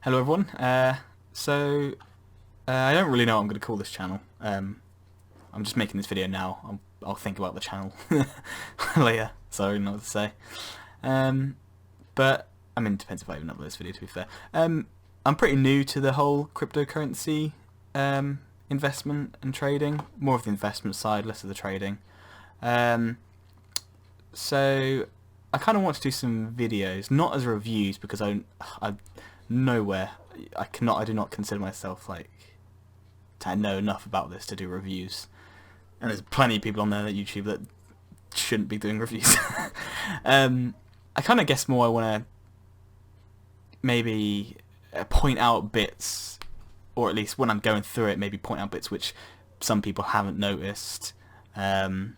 Hello everyone. I don't really know what I'm going to call this channel. I'm just making this video now. I'll think about the channel later. So I don't know what to say. But I mean, it depends if I even upload this video. To be fair, I'm pretty new to the whole cryptocurrency investment and trading. More of the investment side, less of the trading. So I kind of want to do some videos, not as reviews, because I nowhere I do not consider myself like to know enough about this to do reviews, and there's plenty of people on there at YouTube that shouldn't be doing reviews. I kind of guess more I want to maybe point out bits, or at least when I'm going through it, maybe point out bits which some people haven't noticed, and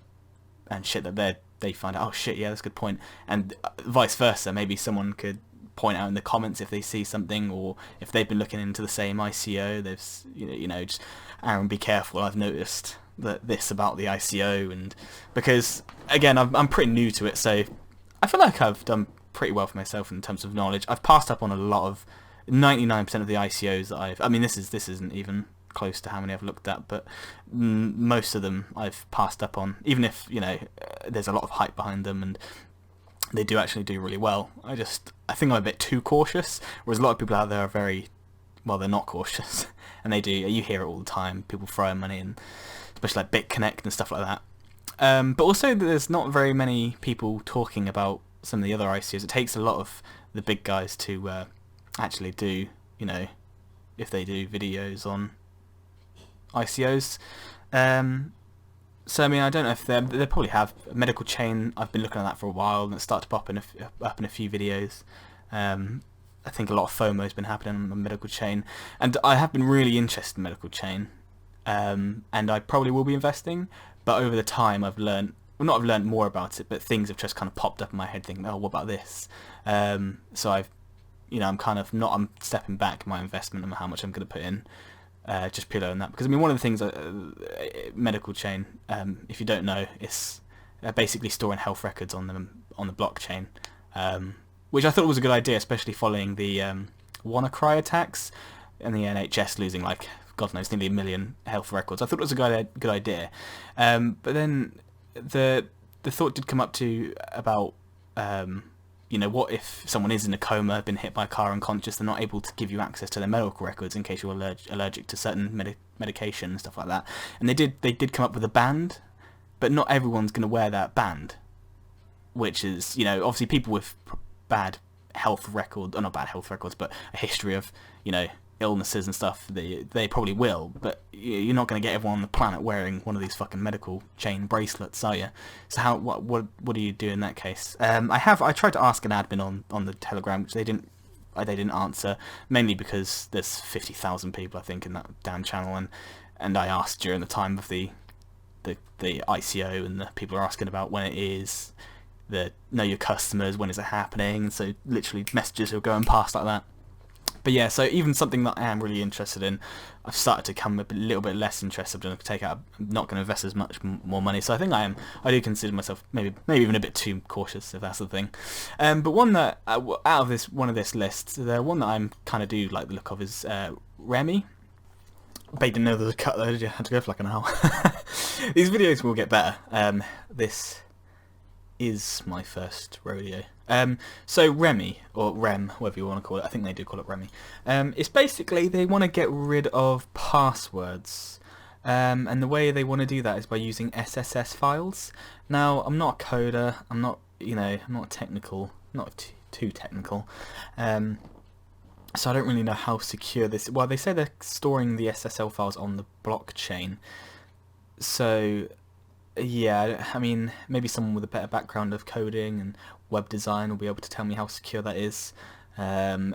shit that they find out, oh shit, yeah, that's a good point, and vice versa. Maybe someone could point out in the comments if they see something, or if they've been looking into the same ICO, they've just, Aaron, be careful, I've noticed this about the ICO. And because again, I'm pretty new to it, so I feel like I've done pretty well for myself in terms of knowledge. I've passed up on a lot of 99% of the ICOs that I mean, this isn't even close to how many I've looked at, but most of them I've passed up on, even if there's a lot of hype behind them and they do actually do really well. I think I'm a bit too cautious, whereas a lot of people out there are very, well, they're not cautious, and they do. You hear it all the time, people throwing money, and especially like BitConnect and stuff like that. But also there's not very many people talking about some of the other ICOs. It takes a lot of the big guys to actually do, if they do videos on ICOs. So I mean, I don't know if they probably have a medical chain. I've been looking at that for a while, and it started to pop up in a few videos. I think a lot of FOMO has been happening on the medical chain, and I have been really interested in medical chain, and I probably will be investing. But over the time, I've learned, well, not I've learned more about it, but things have just kind of popped up in my head, thinking, oh, what about this? So I'm stepping back in my investment and how much I'm going to put in. Just purely on that, because I mean, one of the things, medical chain, if you don't know, it's basically storing health records on the blockchain, which I thought was a good idea, especially following the WannaCry attacks and the NHS losing, like, God knows, nearly 1 million health records. I thought it was a good idea, but then the thought did come up to about what if someone is in a coma, been hit by a car, unconscious, they're not able to give you access to their medical records in case you're allergic to certain medication and stuff like that. And they did come up with a band, but not everyone's going to wear that band, which is, obviously people with bad health records, or not bad health records, but a history of, illnesses and stuff, they probably will, but you're not going to get everyone on the planet wearing one of these fucking medical chain bracelets, are you? So what do you do in that case? I tried to ask an admin on the Telegram, which they didn't answer, mainly because there's 50,000 people, I think, in that damn channel, and I asked during the time of the ICO, and the people are asking about when it is, know your customers, when is it happening, so literally messages are going past like that. But yeah, so even something that I am really interested in, I've started to become a little bit less interested. I'm not going to invest as much more money. So I think I do consider myself maybe even a bit too cautious, if that's the thing. But one that out of this list, the one that I'm kind of do like the look of is Remme. But you didn't know there was a cut though, did you? I had to go for like an hour. These videos will get better. This is my first rodeo. So Remme, or Rem, whatever you want to call it, I think they do call it Remme. It's basically they want to get rid of passwords, and the way they want to do that is by using SSS files. Now, I'm not a coder, I'm not technical, not too technical, so I don't really know how secure this. Well, they say they're storing the SSL files on the blockchain, so yeah, I mean, maybe someone with a better background of coding and web design will be able to tell me how secure that is. But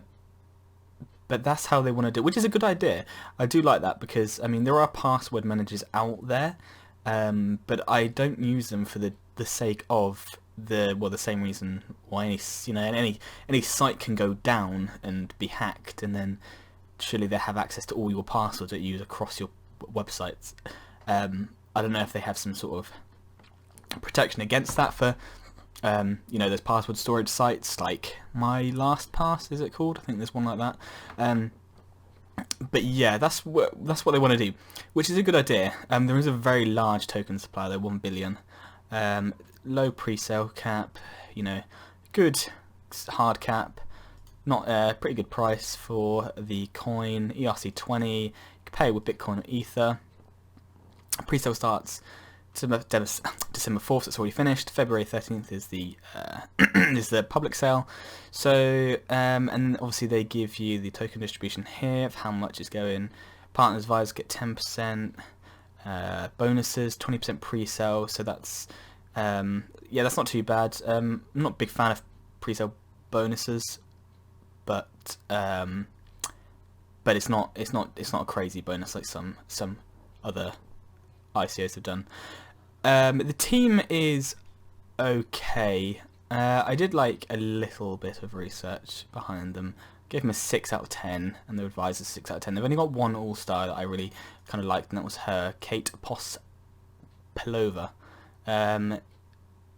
that's how they want to do it, which is a good idea. I do like that because, I mean, there are password managers out there, but I don't use them for the sake of the same reason why any site can go down and be hacked, and then surely they have access to all your passwords that you use across your websites. I don't know if they have some sort of protection against that for You know, there's password storage sites like My Last Pass, is it called? I think there's one like that. But yeah, that's what they want to do, which is a good idea. There is a very large token supply, though, 1 billion. Low pre-sale cap, you know, good hard cap, not a pretty good price for the coin. ERC20, you can pay with Bitcoin or Ether. Pre-sale starts December 4th, it's already finished. February 13th is the is the public sale. So and obviously they give you the token distribution here of how much is going. Partners advisors get 10%, bonuses 20% pre-sale. So that's yeah, that's not too bad. I'm not a big fan of pre-sale bonuses, but it's not a crazy bonus like some other ICOs have done. The team is okay. I did like a little bit of research behind them. Gave them a 6 out of 10, and their advisors 6 out of 10. They've only got one all-star that I really kind of liked, and that was her, Kate Pospelova.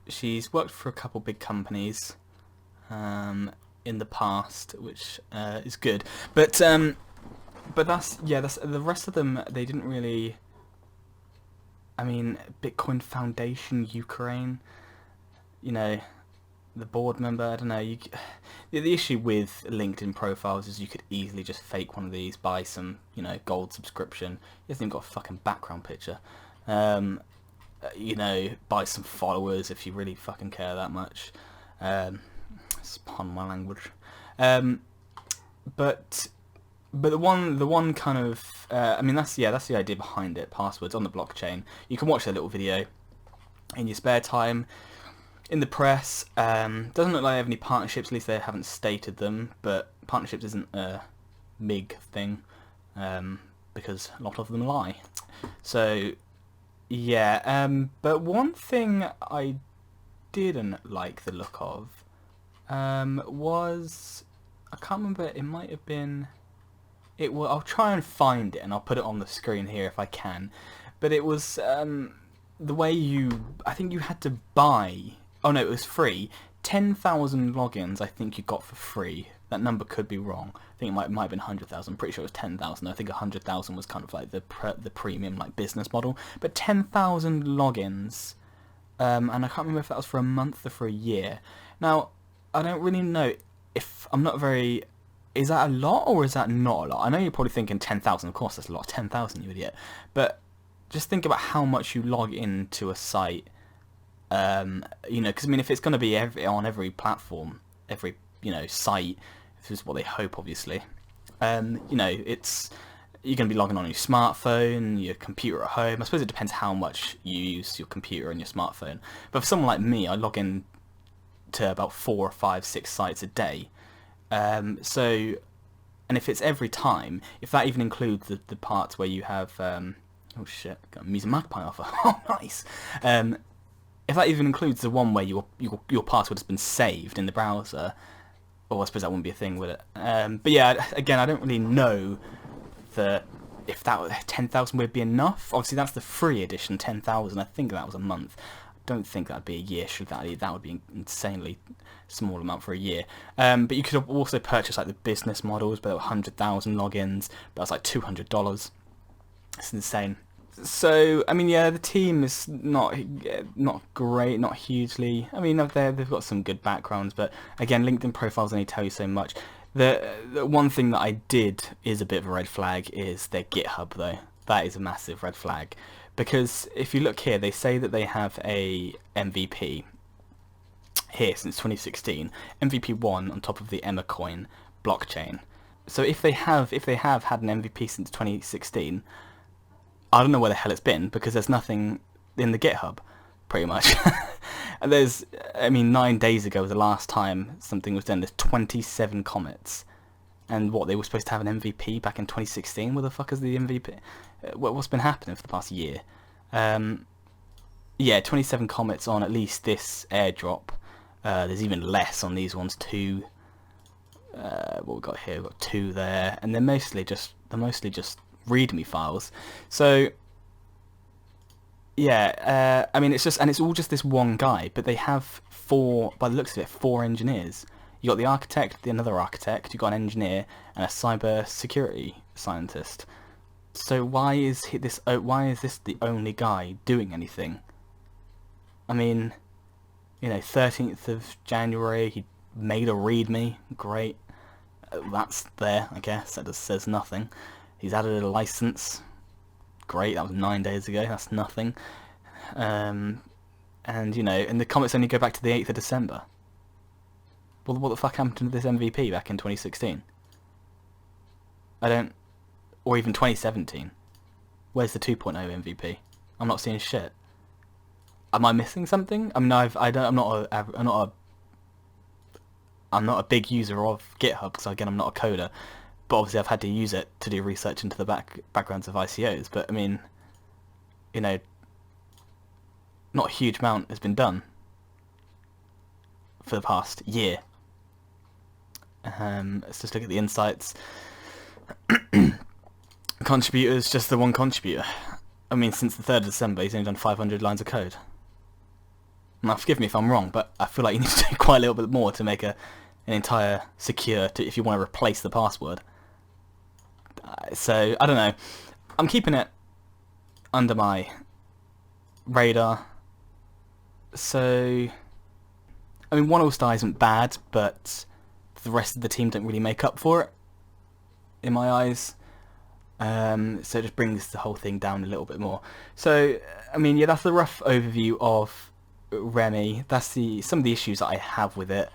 She's worked for a couple big companies in the past, which is good. But that's the rest of them. They didn't really. I mean, Bitcoin Foundation Ukraine, you know, the board member, I don't know. The issue with LinkedIn profiles is you could easily just fake one of these, buy some, you know, gold subscription. He hasn't even got a fucking background picture. You know, buy some followers if you really fucking care that much. Pardon my language. But the one kind of I mean that's the idea behind it. Passwords on the blockchain. You can watch their little video in your spare time. In the press, doesn't look like they have any partnerships. At least they haven't stated them. But partnerships isn't a big thing because a lot of them lie. So yeah. But one thing I didn't like the look of was, I can't remember. It might have been. I'll try and find it and I'll put it on the screen here if I can. But it was the way I think you had to buy. Oh no, it was free. 10,000 logins I think you got for free. That number could be wrong. I think it might have been 100,000. I'm pretty sure it was 10,000. I think 100,000 was kind of like the premium like business model. But 10,000 logins, and I can't remember if that was for a month or for a year. Now I don't really know if I'm not very. Is that a lot or is that not a lot? I know you're probably thinking 10,000. Of course, that's a lot. 10,000, you idiot. But just think about how much you log into a site. You know, because I mean, if it's going to be on every platform, every site, this is what they hope, obviously. You know, you're going to be logging on your smartphone, your computer at home. I suppose it depends how much you use your computer and your smartphone. But for someone like me, I log in to about 4 or 5, 6 sites a day. So, and if it's every time, if that even includes the parts where you have, oh shit, got a Musa Magpie offer, oh nice, if that even includes the one where your password has been saved in the browser, or I suppose that wouldn't be a thing, would it? But yeah, again, I don't really know if that 10,000 would be enough. Obviously that's the free edition, 10,000, I think that was a month. Don't think that'd be a year. That would be an insanely small amount for a year. But you could also purchase like the business models, but 100,000 logins. But that's like $200. It's insane. So I mean, yeah, the team is not great, not hugely. I mean, they've got some good backgrounds, but again, LinkedIn profiles only tell you so much. The one thing that I did is a bit of a red flag is their GitHub though. That is a massive red flag. Because if you look here, they say that they have a MVP here since 2016, MVP 1 on top of the Emma coin blockchain. So if they have had an MVP since 2016, I don't know where the hell it's been, because there's nothing in the GitHub, pretty much. And I mean, 9 days ago was the last time something was done. There's 27 commits. And what, they were supposed to have an MVP back in 2016? What the fuck is the MVP? What's been happening for the past year? Yeah, 27 commits on at least this airdrop. There's even less on these ones too. What we got here? We've got 2 there, and they're mostly just README files. So Yeah, I mean, it's just, and it's all just this one guy, but they have four, by the looks of it, four engineers. You got the architect, the another architect, you got an engineer, and a cyber security scientist. So why is why is this the only guy doing anything? I mean, 13th of January, he made a README, great. That's there, I guess, that just says nothing. He's added a license, great, that was 9 days ago, that's nothing. And and the comments only go back to the 8th of December. Well, what the fuck happened to this MVP back in 2016? Or even 2017. Where's the 2.0 MVP? I'm not seeing shit. Am I missing something? I mean, I'm not a big user of GitHub because again, I'm not a coder. But obviously, I've had to use it to do research into the backgrounds of ICOs. But I mean, not a huge amount has been done for the past year. Let's just look at the insights. Contributors, just the one contributor. I mean, since the 3rd of December, he's only done 500 lines of code. Now, forgive me if I'm wrong, but I feel like you need to do quite a little bit more to make an entire secure, if you want to replace the password. So, I don't know. I'm keeping it under my radar. So, I mean, one All-Star isn't bad, but the rest of the team don't really make up for it, in my eyes. So it just brings the whole thing down a little bit more. So, I mean, yeah, that's the rough overview of Remme. That's some of the issues that I have with it.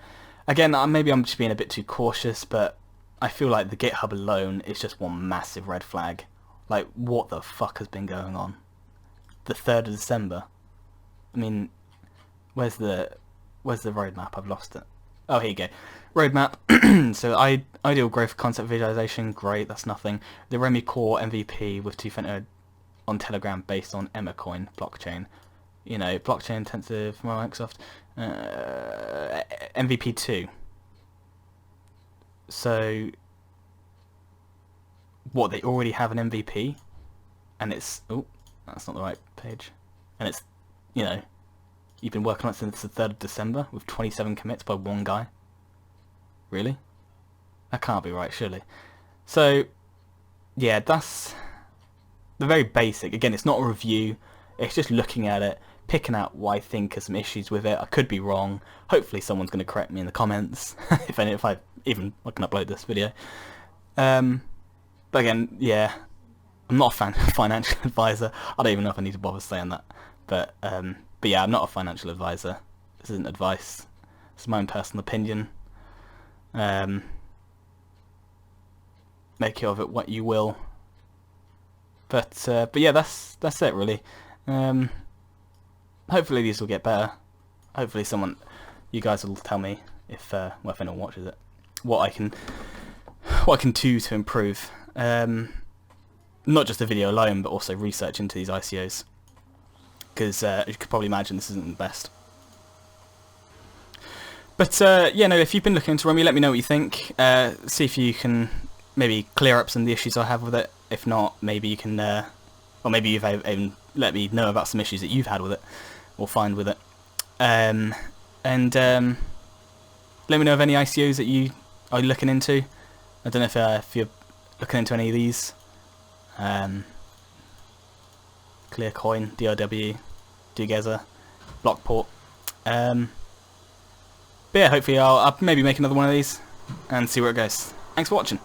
Again, maybe I'm just being a bit too cautious, but I feel like the GitHub alone is just one massive red flag. Like, what the fuck has been going on? The 3rd of December. I mean, where's the roadmap? I've lost it. Oh, here you go. Roadmap. So ideal growth concept visualization, great, that's nothing. The Remme Core MVP with two-factor on Telegram based on Emma Coin blockchain. Blockchain intensive from Microsoft. MVP 2. So, what, they already have an MVP? And it's, oh, that's not the right page. And it's, you've been working on it since the 3rd of December with 27 commits by one guy. Really? That can't be right, surely. So, yeah, that's the very basic. Again, it's not a review. It's just looking at it, picking out what I think are some issues with it. I could be wrong. Hopefully someone's going to correct me in the comments, if I can upload this video. But again, yeah, I'm not a financial advisor. I don't even know if I need to bother saying that. But yeah, I'm not a financial advisor. This isn't advice. This is my own personal opinion. Make of it what you will. But yeah, that's it really. Hopefully these will get better. Hopefully you guys will tell me if anyone watches it, what I can do to improve. Not just the video alone, but also research into these ICOs. Because you could probably imagine this isn't the best. But yeah, no, if you've been looking into Remme, let me know what you think. See if you can maybe clear up some of the issues I have with it. If not, maybe you can, or maybe you've even let me know about some issues that you've had with it, or find with it. And let me know of any ICOs that you are looking into. I don't know if you're looking into any of these. Clearcoin, DRW, Together, Blockport. But yeah, hopefully I'll maybe make another one of these and see where it goes. Thanks for watching.